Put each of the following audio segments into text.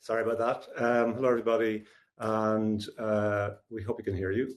Sorry about that. Hello, everybody, and we hope you can hear you.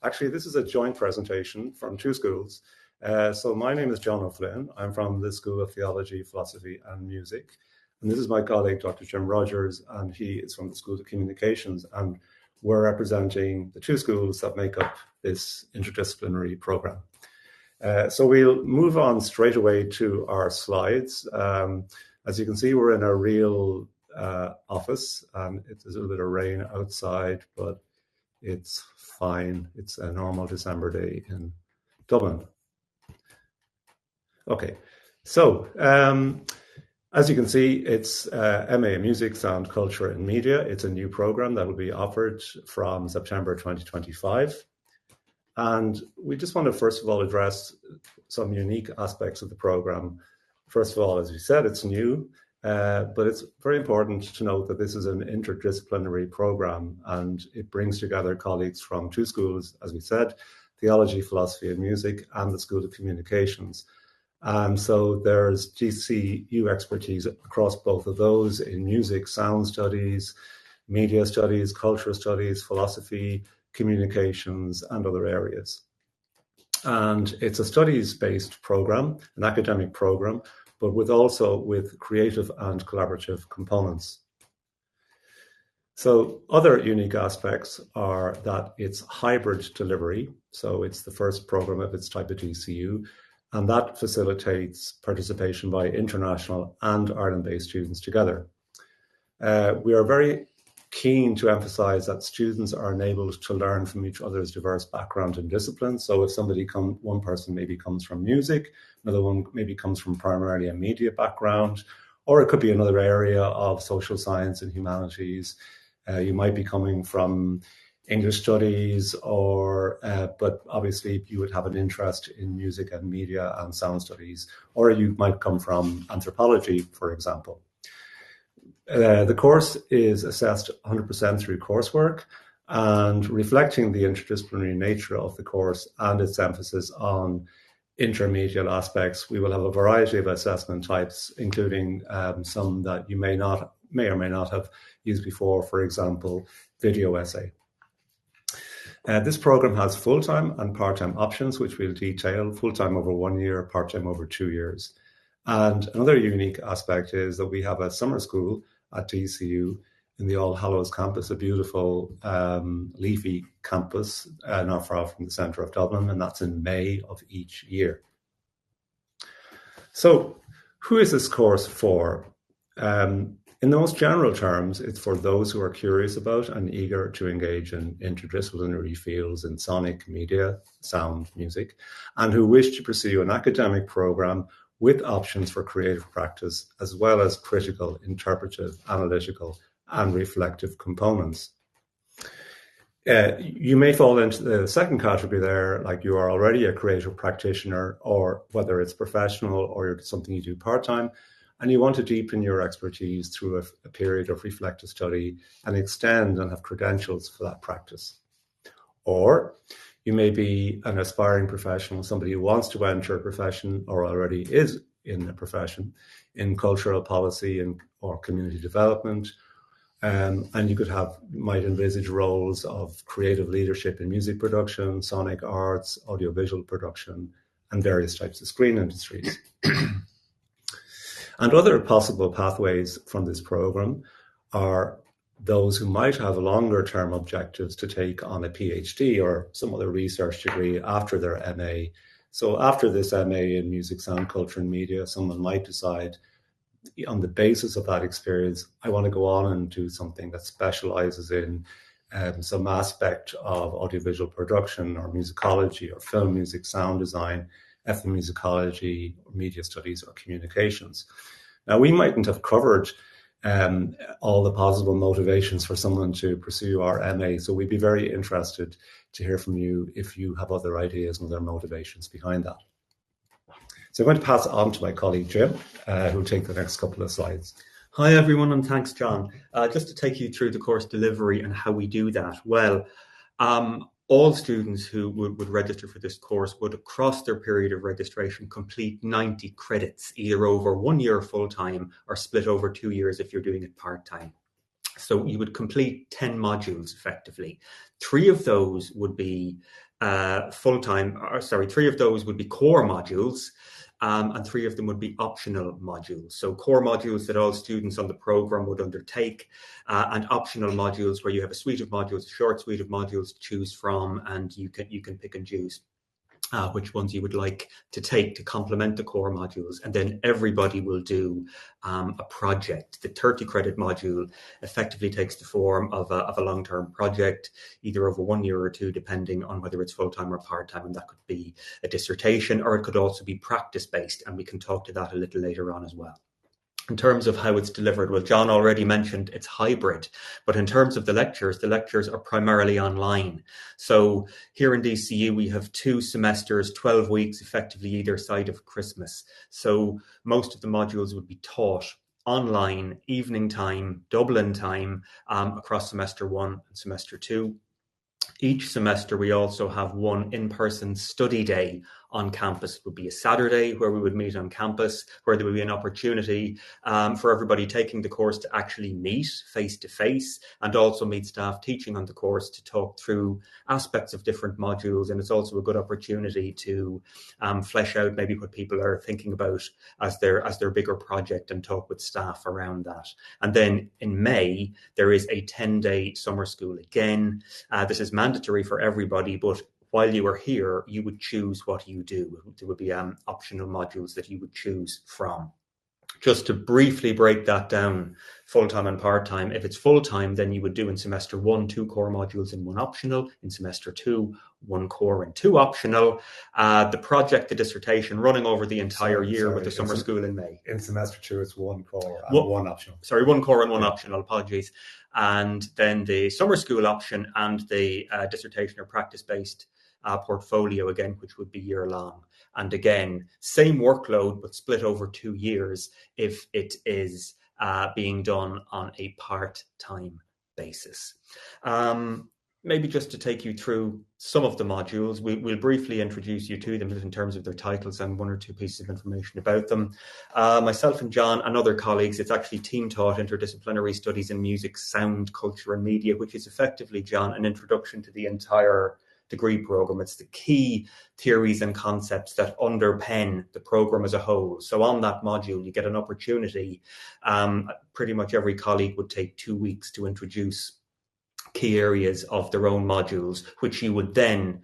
Actually, this is a joint presentation from two schools. So my name is John O'Flynn. I'm from the School of Theology, Philosophy and Music. And this is my colleague, Dr. Jim Rogers, and he is from the School of Communications. And we're representing the two schools that make up this interdisciplinary program. So we'll move on straight away to our slides. As you can see, we're in a real office, and there's a little bit of rain outside, but it's fine. It's a normal December day in Dublin. Okay, so as you can see, it's MA in Music, Sound, Culture and Media. It's a new program that will be offered from September 2025. And we just want to, first of all, address some unique aspects of the program. First of all, as we said, it's new, but it's very important to note that this is an interdisciplinary program, and it brings together colleagues from two schools, as we said, Theology, Philosophy and Music, and the School of Communications. And so there's dcu expertise across both of those in music, sound studies, media studies, cultural studies, philosophy, communications, and other areas. And it's a studies-based program, an academic program, but also with creative and collaborative components. So other unique aspects are that it's hybrid delivery. So it's the first program of its type at DCU, and that facilitates participation by international and Ireland-based students together. We are very keen to emphasize that students are enabled to learn from each other's diverse background and disciplines. So if one person maybe comes from music, another one maybe comes from primarily a media background, or it could be another area of social science and humanities. You might be coming from English studies, but obviously you would have an interest in music and media and sound studies, or you might come from anthropology, for example. The course is assessed 100% through coursework, and reflecting the interdisciplinary nature of the course and its emphasis on intermediate aspects, we will have a variety of assessment types, including some that you may or may not have used before, for example, video essay. This program has full-time and part-time options, which we'll detail, full-time over 1 year, part-time over 2 years. And another unique aspect is that we have a summer school at DCU in the All Hallows campus, a beautiful leafy campus not far from the centre of Dublin, and that's in May of each year. So who is this course for? In the most general terms, it's for those who are curious about and eager to engage in interdisciplinary fields in sonic, media, sound, music, and who wish to pursue an academic program with options for creative practice, as well as critical, interpretive, analytical, and reflective components. You may fall into the second category there, like you are already a creative practitioner, or whether it's professional or something you do part-time, and you want to deepen your expertise through a period of reflective study and extend and have credentials for that practice. Or you may be an aspiring professional, somebody who wants to enter a profession or already is in a profession in cultural policy or community development. And you might envisage roles of creative leadership in music production, sonic arts, audiovisual production, and various types of screen industries. And other possible pathways from this program are those who might have longer term objectives to take on a PhD or some other research degree after their MA. So after this MA in Music, Sound, Culture and Media, someone might decide on the basis of that experience, I want to go on and do something that specializes in some aspect of audiovisual production or musicology or film music, sound design, ethnomusicology, or media studies or communications. Now, we mightn't have covered all the possible motivations for someone to pursue our MA, so we'd be very interested to hear from you if you have other ideas and other motivations behind that. So I'm going to pass it on to my colleague Jim, who will take the next couple of slides. Hi everyone, and thanks John. Just to take you through the course delivery and how we do that. Well, all students who would register for this course would, across their period of registration, complete 90 credits, either over 1 year full-time or split over 2 years if you're doing it part-time. So you would complete 10 modules effectively. 3 of those would be three of those would be core modules, and 3 of them would be optional modules. So core modules that all students on the program would undertake, and optional modules where you have a suite of modules, a short suite of modules to choose from, and you can pick and choose which ones you would like to take to complement the core modules. And then everybody will do a project. The 30 credit module effectively takes the form of a long-term project, either over 1 year or 2, depending on whether it's full-time or part-time. And that could be a dissertation, or it could also be practice-based. And we can talk to that a little later on as well. In terms of how it's delivered, well, John already mentioned it's hybrid, but in terms of the lectures are primarily online. So here in DCU, we have 2 semesters, 12 weeks, effectively either side of Christmas. So most of the modules would be taught online, evening time, Dublin time, across semester 1 and semester 2. Each semester, we also have 1 in-person study day on campus. It would be a Saturday where we would meet on campus, where there would be an opportunity for everybody taking the course to actually meet face-to-face, and also meet staff teaching on the course to talk through aspects of different modules. And it's also a good opportunity to flesh out maybe what people are thinking about as their bigger project, and talk with staff around that. And then in May, there is a 10-day summer school. Again, this is mandatory for everybody, but while you are here, you would choose what you do. There would be optional modules that you would choose from. Just to briefly break that down, full-time and part-time. If it's full-time, then you would do in semester 1, 2 core modules and 1 optional. In semester 2, 1 core and 2 optional. The project, the dissertation, running over the entire year with the summer school in May. In semester 2, it's 1 core and 1 optional. Sorry, 1 core and 1 optional, apologies. And then the summer school option and the dissertation or practice-based portfolio, again, which would be year-long. And again, same workload, but split over 2 years if it is being done on a part-time basis. Maybe just to take you through some of the modules, we'll briefly introduce you to them in terms of their titles and 1 or 2 pieces of information about them. Myself and John and other colleagues, it's actually team-taught interdisciplinary studies in music, sound, culture and media, which is effectively, John, an introduction to the entire degree program. It's the key theories and concepts that underpin the program as a whole. So on that module, you get an opportunity. Pretty much every colleague would take 2 weeks to introduce key areas of their own modules, which you would then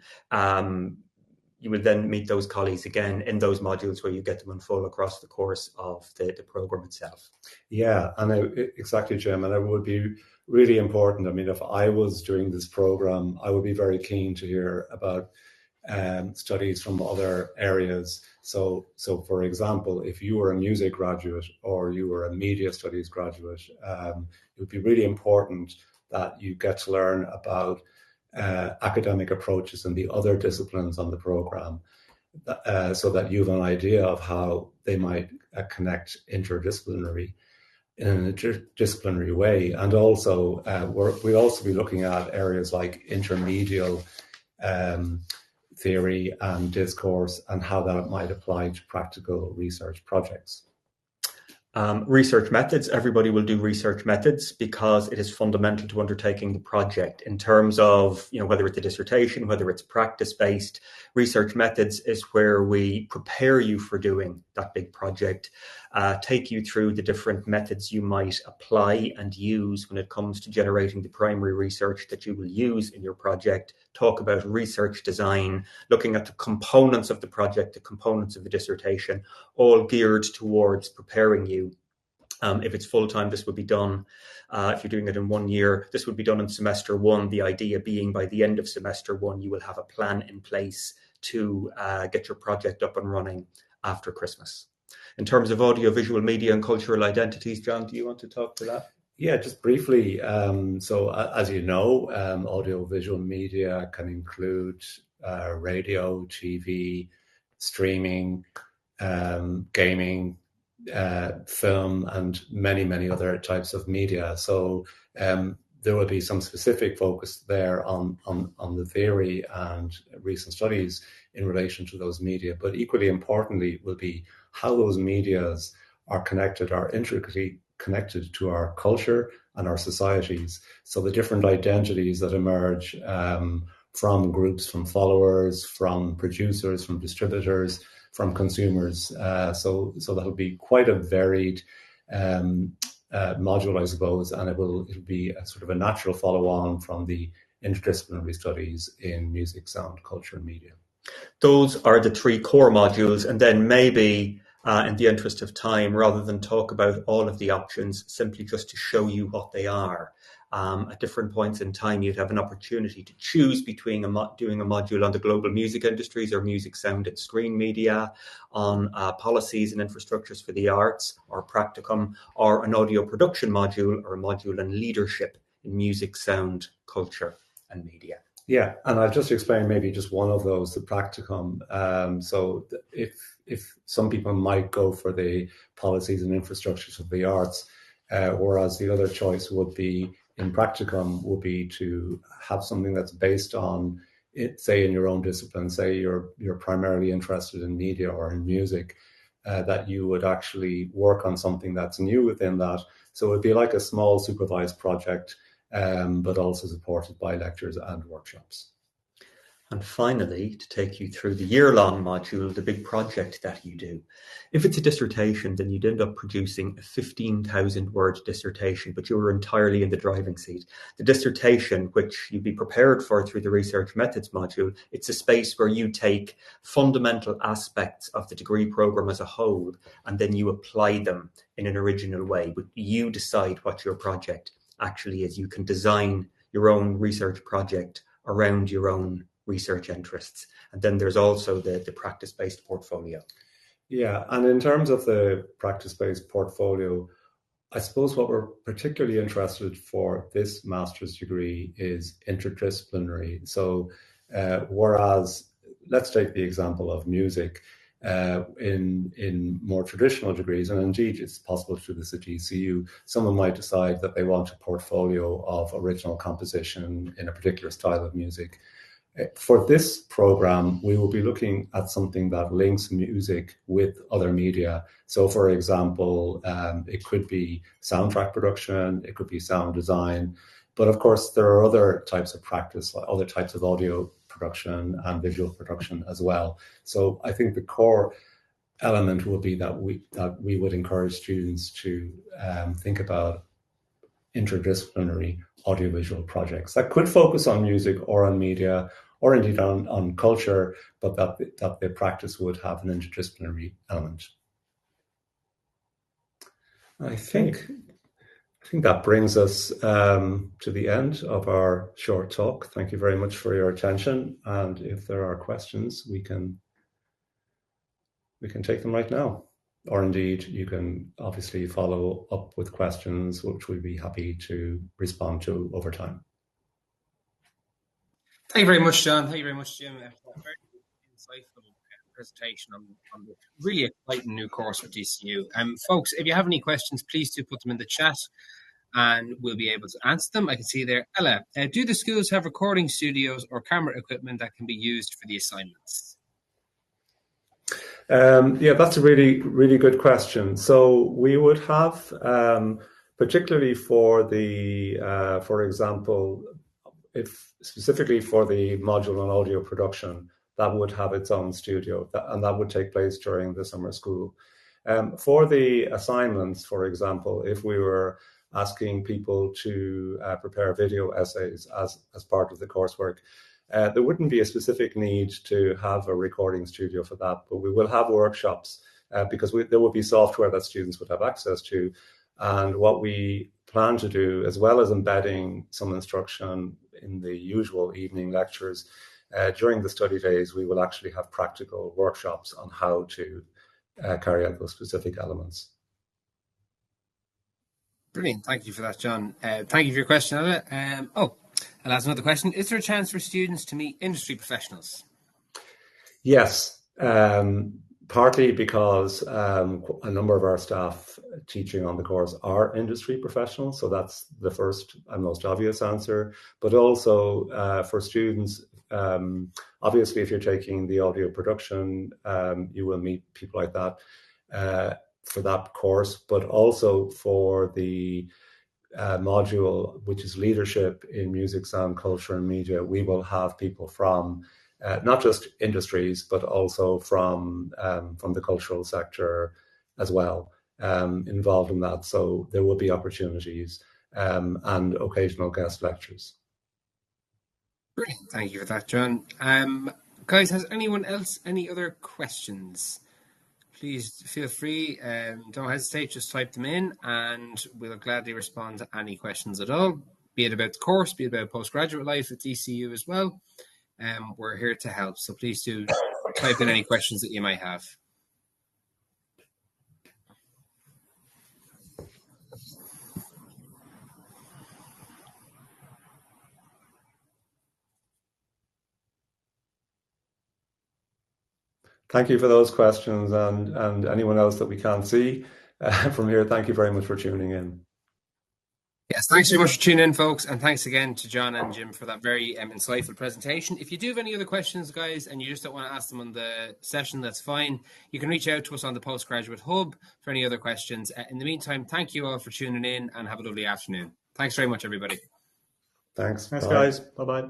meet those colleagues again in those modules where you get them in full across the course of the program itself. Yeah, and exactly, Jim, and it would be really important. I mean, if I was doing this program, I would be very keen to hear about studies from other areas. So for example, if you were a music graduate or you were a media studies graduate, it would be really important that you get to learn about academic approaches and the other disciplines on the program, so that you have an idea of how they might connect interdisciplinary in an interdisciplinary way. And also, we'll also be looking at areas like intermedial theory and discourse and how that might apply to practical research projects. Research methods. Everybody will do research methods because it is fundamental to undertaking the project. In terms of, whether it's a dissertation, whether it's practice-based, research methods is where we prepare you for doing that big project, take you through the different methods you might apply and use when it comes to generating the primary research that you will use in your project, talk about research design, looking at the components of the project, the components of the dissertation, all geared towards preparing you. If it's full-time, this would be done. If you're doing it in 1 year, this would be done in semester 1. The idea being by the end of semester 1, you will have a plan in place to get your project up and running after Christmas. In terms of audio-visual media and cultural identities, John, do you want to talk to that? Yeah, just briefly. So as you know, audio-visual media can include radio, TV, streaming, gaming, film, and many other types of media. So there will be some specific focus there on the theory and recent studies in relation to those media. But equally importantly will be how those medias are intricately connected to our culture and our societies. So the different identities that emerge from groups, from followers, from producers, from distributors, from consumers. So that'll be quite a varied module, I suppose, and it'll be a sort of a natural follow-on from the interdisciplinary studies in music, sound, culture, and media. Those are the three core modules, and then maybe in the interest of time, rather than talk about all of the options, simply just to show you what they are. At different points in time, you'd have an opportunity to choose between doing a module on the global music industries or music, sound and screen media, on policies and infrastructures for the arts or practicum, or an audio production module or a module on leadership in music, sound, culture and media. Yeah, and I'll just explain maybe just one of those, the practicum. So if some people might go for the policies and infrastructures of the arts, whereas the other choice would be in practicum would be to have something that's based on it, say in your own discipline, say you're primarily interested in media or in music, that you would actually work on something that's new within that. So it'd be like a small supervised project, but also supported by lectures and workshops. And finally, to take you through the year-long module, the big project that you do. If it's a dissertation, then you'd end up producing a 15,000-word dissertation, but you were entirely in the driving seat. The dissertation, which you'd be prepared for through the research methods module, it's a space where you take fundamental aspects of the degree program as a whole, and then you apply them in an original way. But you decide what your project actually is. You can design your own research project around your own research interests. And then there's also the practice-based portfolio. Yeah, and in terms of the practice-based portfolio, I suppose what we're particularly interested for this master's degree is interdisciplinary. So whereas, let's take the example of music, in more traditional degrees, and indeed it's possible to do this at dcu, someone might decide that they want a portfolio of original composition in a particular style of music. For this program, we will be looking at something that links music with other media. So, for example, it could be soundtrack production, it could be sound design, but of course there are other types of practice, like other types of audio production and visual production as well. So I think the core element will be that we would encourage students to think about interdisciplinary audiovisual projects that could focus on music or on media or indeed on culture, but that the practice would have an interdisciplinary element. I think that brings us to the end of our short talk. Thank you very much for your attention. And if there are questions, we can take them right now. Or indeed, you can obviously follow up with questions, which we'd be happy to respond to over time. Thank you very much, John. Thank you very much, Jim. Very insightful presentation on the really exciting new course for DCU. Folks, if you have any questions, please do put them in the chat and we'll be able to answer them. I can see there, Ella, do the schools have recording studios or camera equipment that can be used for the assignments? Yeah, that's a really, really good question. So we would have, particularly for the, for example, if specifically for the module on audio production, that would have its own studio, and that would take place during the summer school. For the assignments, for example, if we were asking people to prepare video essays as part of the coursework, there wouldn't be a specific need to have a recording studio for that, but we will have workshops because there will be software that students would have access to. And what we plan to do, as well as embedding some instruction in the usual evening lectures, during the study days, we will actually have practical workshops on how to carry out those specific elements. Brilliant. Thank you for that, John. Thank you for your question, Ella. I'll ask another question. Is there a chance for students to meet industry professionals? Yes, partly because a number of our staff teaching on the course are industry professionals, so that's the first and most obvious answer. But also for students, obviously if you're taking the audio production, you will meet people like that for that course, but also for the module, which is leadership in music, sound, culture and media, we will have people from not just industries, but also from the cultural sector as well, involved in that. So there will be opportunities and occasional guest lectures. Brilliant. Thank you for that, John. Guys, has anyone else any other questions? Please feel free. Don't hesitate. Just type them in, and we'll gladly respond to any questions at all, be it about the course, be it about postgraduate life at DCU as well. We're here to help. So please do type in any questions that you might have. Thank you for those questions, and anyone else that we can't see from here, thank you very much for tuning in. Yes, thanks very much for tuning in, folks, and thanks again to John and Jim for that very insightful presentation. If you do have any other questions, guys, and you just don't want to ask them on the session, that's fine. You can reach out to us on the Postgraduate Hub for any other questions. In the meantime, thank you all for tuning in, and have a lovely afternoon. Thanks very much, everybody. Thanks. Thanks, guys. Bye-bye.